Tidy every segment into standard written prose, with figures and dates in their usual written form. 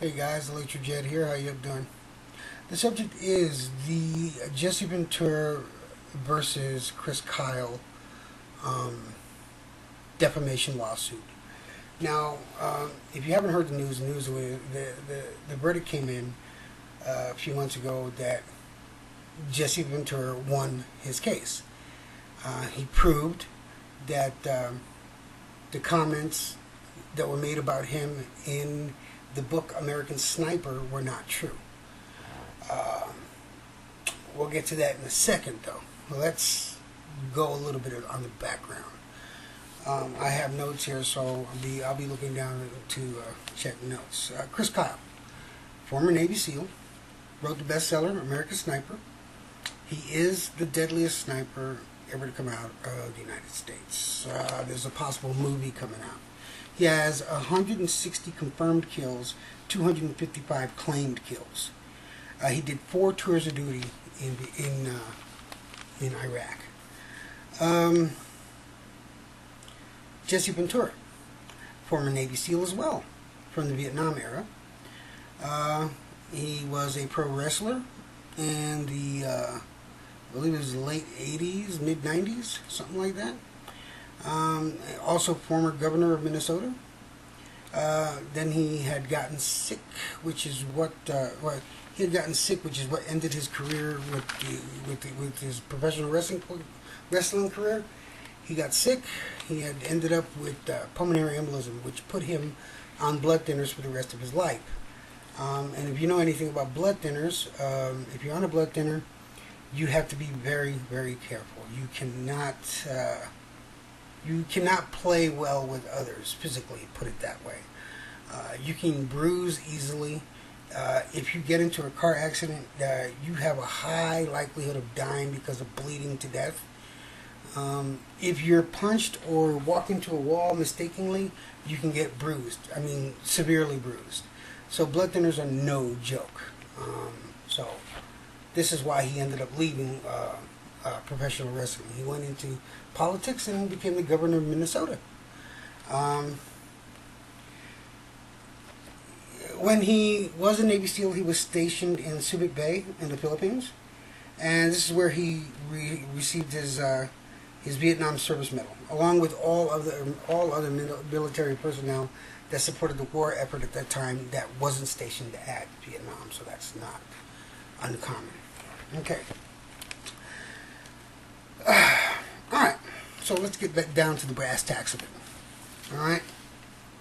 Hey guys, electrojed here. How you doing? The subject is the Jesse Ventura versus Chris Kyle defamation lawsuit. Now, if you haven't heard the news, the verdict came in a few months ago that Jesse Ventura won his case. He proved that the comments that were made about him in the book American Sniper were not true. We'll get to that in a second, though. Let's go a little bit on the background. I have notes here, so I'll be looking down to check notes. Chris Kyle, former Navy SEAL, wrote the bestseller American Sniper. He is the deadliest sniper ever to come out of the United States. There's a possible movie coming out. He has 160 confirmed kills, 255 claimed kills. He did 4 tours of duty in Iraq. Jesse Ventura, former Navy SEAL as well, from the Vietnam era. He was a pro wrestler in the, I believe it was the late 80s, mid 90s, something like that. Also former governor of Minnesota. Then he had gotten sick, which is what ended his career with his professional wrestling career. He got sick. He had ended up with pulmonary embolism, which put him on blood thinners for the rest of his life. And if you know anything about blood thinners, if you're on a blood thinner, you have to be very, very careful. You cannot play well with others physically, put it that way. You can bruise easily. If you get into a car accident, you have a high likelihood of dying because of bleeding to death. If you're punched or walk into a wall mistakenly, you can get bruised. I mean, severely bruised. So blood thinners are no joke. So this is why he ended up leaving professional wrestling. He went into politics and became the governor of Minnesota. When he was a Navy SEAL, he was stationed in Subic Bay in the Philippines, and this is where he received his Vietnam Service Medal, along with all other military personnel that supported the war effort at that time that wasn't stationed at Vietnam. So that's not uncommon. Okay. Alright, so let's get back down to the brass tacks of it. Alright?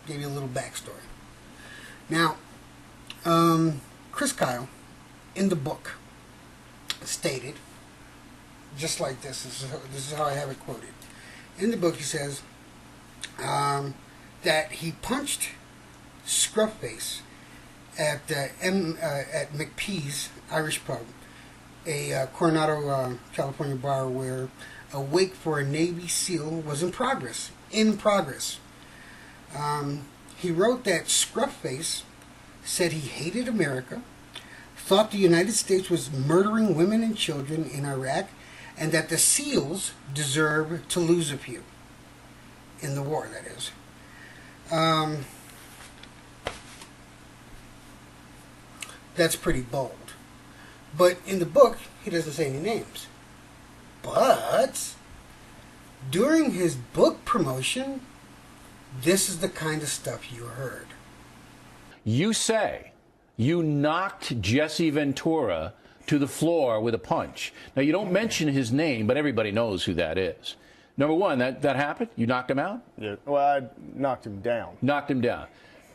Give you a little backstory. Now, Chris Kyle, in the book, stated, just like this is how I have it quoted. In the book he says that he punched Scruffface at McPee's Irish Pub, a Coronado, California bar where a wake for a Navy SEAL was in progress. He wrote that Scruffface said he hated America, thought the United States was murdering women and children in Iraq, and that the SEALs deserve to lose a few. In the war, that is. That's pretty bold. But in the book, he doesn't say any names. But during his book promotion, this is the kind of stuff you heard. You say you knocked Jesse Ventura to the floor with a punch. Now, you don't mention his name, but everybody knows who that is. Number one, that happened? You knocked him out? Yeah. Well, I knocked him down. Knocked him down.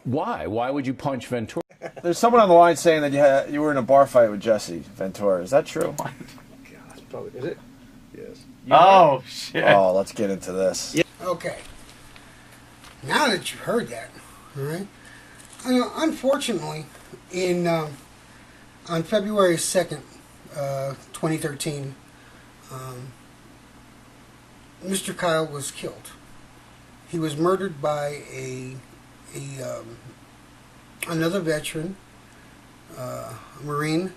Why? Why would you punch Ventura? There's someone on the line saying that you were in a bar fight with Jesse Ventura. Is that true? God, probably, is it? Yes. Oh, shit. Oh, let's get into this. Yeah. Okay. Now that you've heard that, all right? Unfortunately, on February 2nd, 2013, Mr. Kyle was killed. He was murdered by another veteran, a Marine,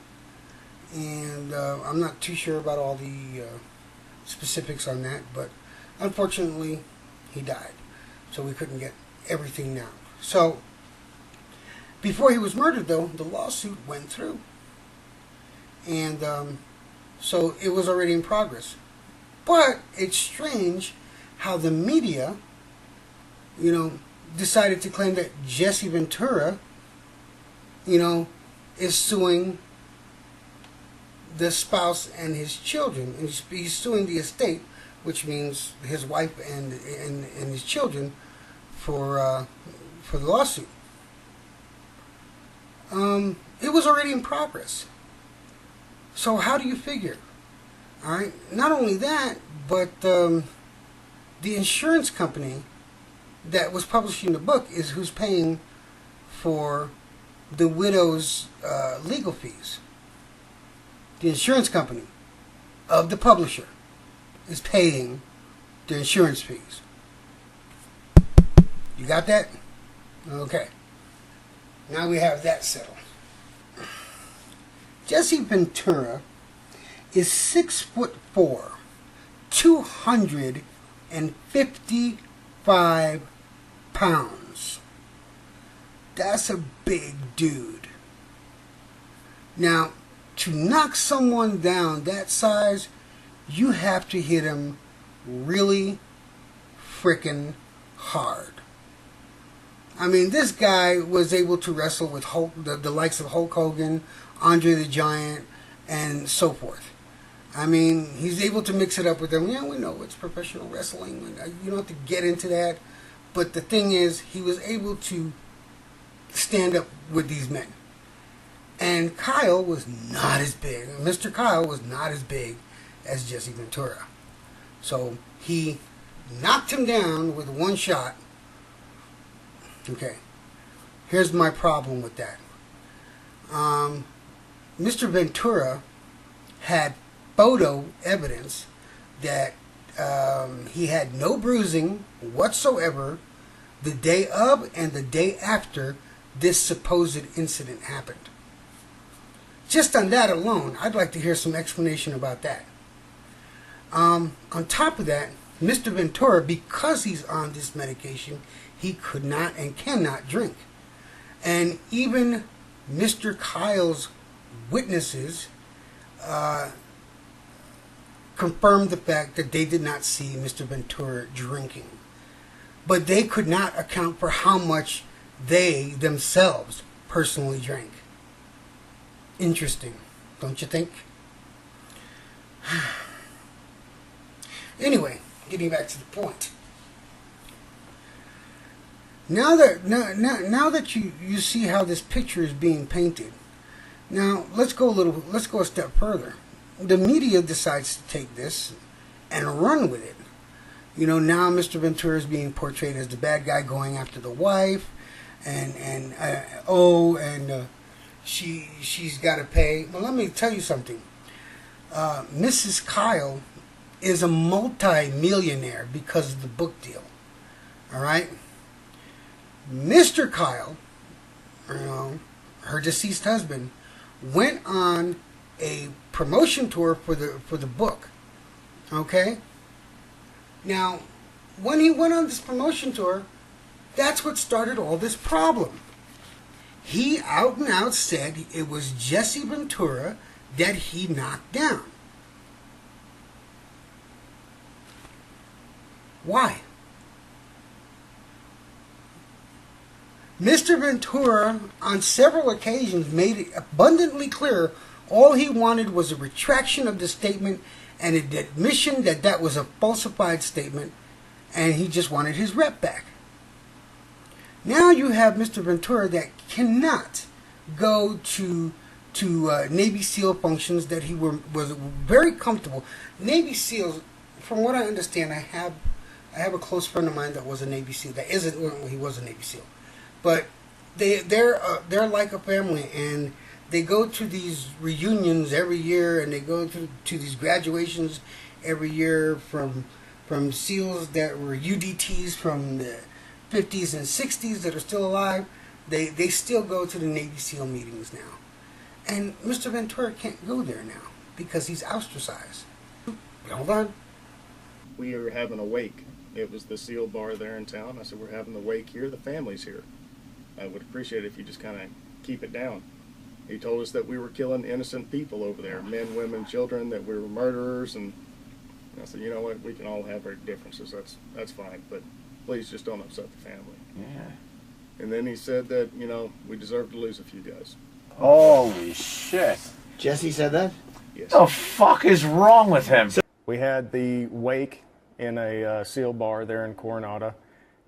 and I'm not too sure about all the specifics on that, but unfortunately, he died. So we couldn't get everything now. So Before he was murdered, though, the lawsuit went through. And so it was already in progress. But it's strange how the media, decided to claim that Jesse Ventura, is suing the spouse and his children. And he's suing the estate, which means his wife and his children, for the lawsuit. It was already in progress. So how do you figure? All right. Not only that, but the insurance company that was publishing the book is who's paying for the widow's legal fees. The insurance company of the publisher is paying the insurance fees. You got that? Okay. Now we have that settled. Jesse Ventura is 6'4", 255 pounds. That's a big dude. Now, to knock someone down that size, you have to hit him really freaking hard. I mean, this guy was able to wrestle with the likes of Hulk Hogan, Andre the Giant, and so forth. I mean, he's able to mix it up with them. Yeah, we know it's professional wrestling. You don't have to get into that. But the thing is, he was able to stand up with these men. And Kyle was not as big. Mr. Kyle was not as big as Jesse Ventura. So he knocked him down with one shot. Okay. Here's my problem with that. Mr. Ventura had photo evidence that he had no bruising whatsoever the day of and the day after this supposed incident happened. Just on that alone, I'd like to hear some explanation about that. On top of that, Mr. Ventura, because he's on this medication, he could not and cannot drink. And even Mr. Kyle's witnesses confirmed the fact that they did not see Mr. Ventura drinking. But they could not account for how much they themselves personally drank. Interesting, don't you think? Anyway, getting back to the point. Now that you see how this picture is being painted, now let's go a step further. The media decides to take this and run with it. Now Mr. Ventura is being portrayed as the bad guy going after the wife, and she's got to pay. Well, let me tell you something. Mrs. Kyle is a multi-millionaire because of the book deal. All right? Mr. Kyle, her deceased husband, went on a promotion tour for the book. Okay? Now, when he went on this promotion tour, that's what started all this problem. He out and out said it was Jesse Ventura that he knocked down. Why? Mr. Ventura, on several occasions, made it abundantly clear all he wanted was a retraction of the statement and an admission that that was a falsified statement, and he just wanted his rep back. Now you have Mr. Ventura that cannot go to Navy SEAL functions that he was very comfortable. Navy SEALs, from what I understand, I have a close friend of mine that was a Navy SEAL. That isn't, well, he was a Navy SEAL, but they're like a family, and they go to these reunions every year, and they go to these graduations every year from SEALs that were UDTs from the 50s and 60s that are still alive. They still go to the Navy SEAL meetings now. And Mr. Ventura can't go there now because he's ostracized. Hold on. We were having a wake. It was the SEAL bar there in town. I said, we're having the wake here. The family's here. I would appreciate it if you just kind of keep it down. He told us that we were killing innocent people over there, men, women, children, that we were murderers, and I said, you know what, we can all have our differences, that's fine, but please just don't upset the family. Yeah. And then he said that, you know, we deserve to lose a few guys. Holy shit. Jesse said that? Yes. The fuck is wrong with him? We had the wake in a SEAL bar there in Coronado,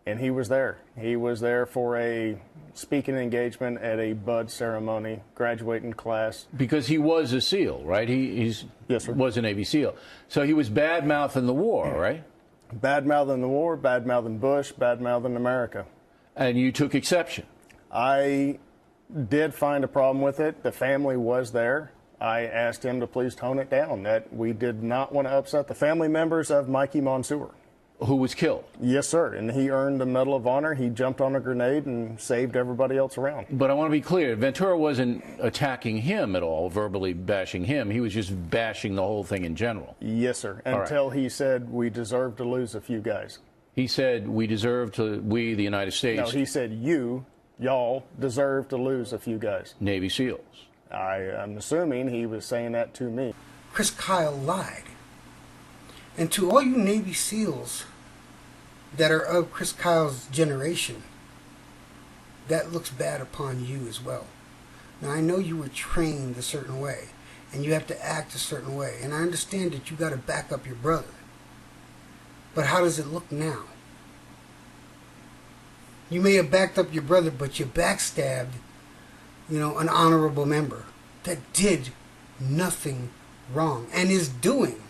and he was there. He was there for a speaking engagement at a bud ceremony, graduating class. Because he was a SEAL, right? He's Yes, sir. was a Navy SEAL. So he was bad-mouthing the war, right? Bad-mouthing the war, bad-mouthing Bush, bad-mouthing America. And you took exception. I did find a problem with it. The family was there. I asked him to please tone it down, that we did not want to upset the family members of Mikey Monsoor. Who was killed. Yes, sir. And he earned the Medal of Honor. He jumped on a grenade and saved everybody else around. But I want to be clear, Ventura wasn't attacking him at all, verbally bashing him. He was just bashing the whole thing in general. Yes, sir. All right. Until he said we deserve to lose a few guys. He said we, the United States, No, he said y'all deserve to lose a few guys. Navy SEALs. I'm assuming he was saying that to me. Chris Kyle lied. And to all you Navy SEALs that are of Chris Kyle's generation, that looks bad upon you as well. Now, I know you were trained a certain way, and you have to act a certain way, and I understand that you got to back up your brother. But how does it look now? You may have backed up your brother, but you backstabbed, an honorable member that did nothing wrong and is doing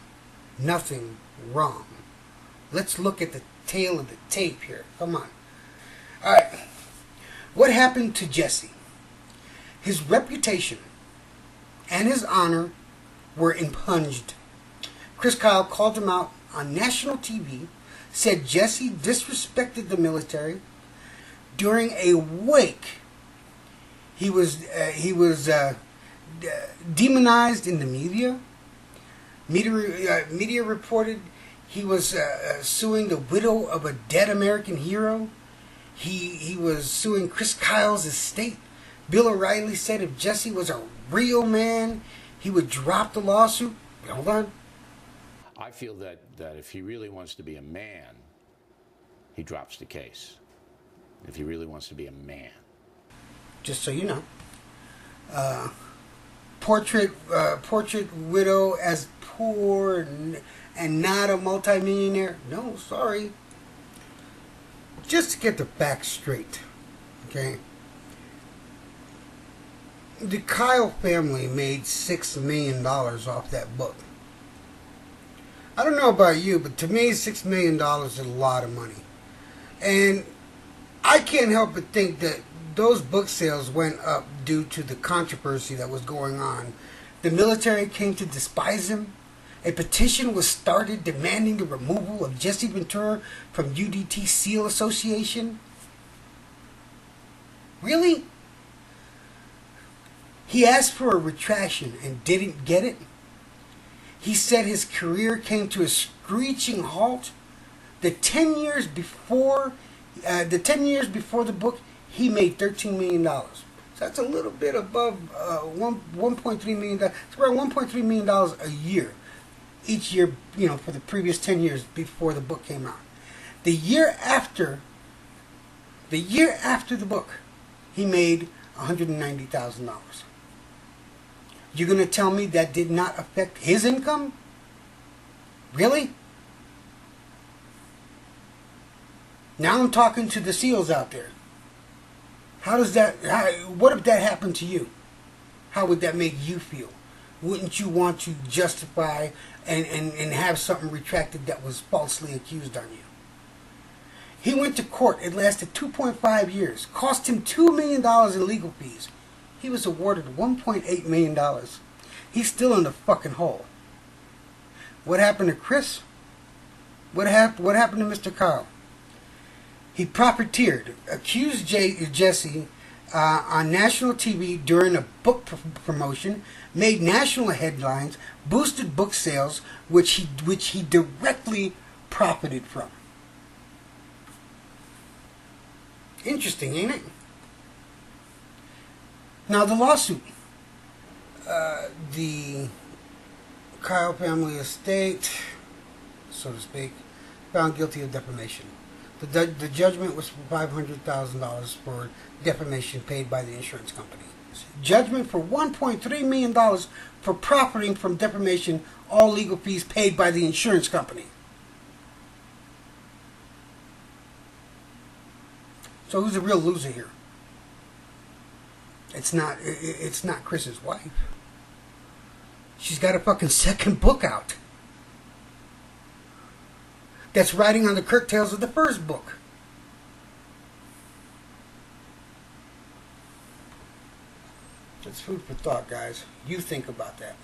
nothing wrong. Let's look at the tail of the tape here. Come on. All right. What happened to Jesse? His reputation and his honor were impunged. Chris Kyle called him out on national TV, said Jesse disrespected the military. During a wake, he was demonized in the media. Media reported he was suing the widow of a dead American hero. He was suing Chris Kyle's estate. Bill O'Reilly said if Jesse was a real man, he would drop the lawsuit. Hold on. I feel that if he really wants to be a man, he drops the case. If he really wants to be a man. Just so you know. Portrait widow as poor and not a multimillionaire. No, sorry. Just to get the facts straight, okay? The Kyle family made $6 million off that book. I don't know about you, but to me, $6 million is a lot of money. And I can't help but think that those book sales went up due to the controversy that was going on. The military came to despise him. A petition was started demanding the removal of Jesse Ventura from UDT SEAL Association. Really? He asked for a retraction and didn't get it. He said his career came to a screeching halt. The 10 years before the book, he made $13 million. So that's a little bit above $1.3 million. It's around $1.3 million a year, each year, for the previous 10 years before the book came out. The year after the book, he made $190,000. You're going to tell me that did not affect his income? Really? Now I'm talking to the SEALs out there. What if that happened to you? How would that make you feel? Wouldn't you want to justify and have something retracted that was falsely accused on you? He went to court. It lasted 2.5 years. Cost him $2 million in legal fees. He was awarded $1.8 million. He's still in the fucking hole. What happened to Chris? What happened to Mr. Kyle? He profiteered, accused Jesse on national TV during a book promotion, made national headlines, boosted book sales, which he directly profited from. Interesting, ain't it? Now the lawsuit, the Kyle family estate, so to speak, found guilty of defamation. The judgment was for $500,000 for defamation paid by the insurance company. Judgment for $1.3 million for profiting from defamation, all legal fees paid by the insurance company. So who's the real loser here? It's not Chris's wife. She's got a fucking second book out that's riding on the curtails of the first book. It's food for thought, guys. You think about that.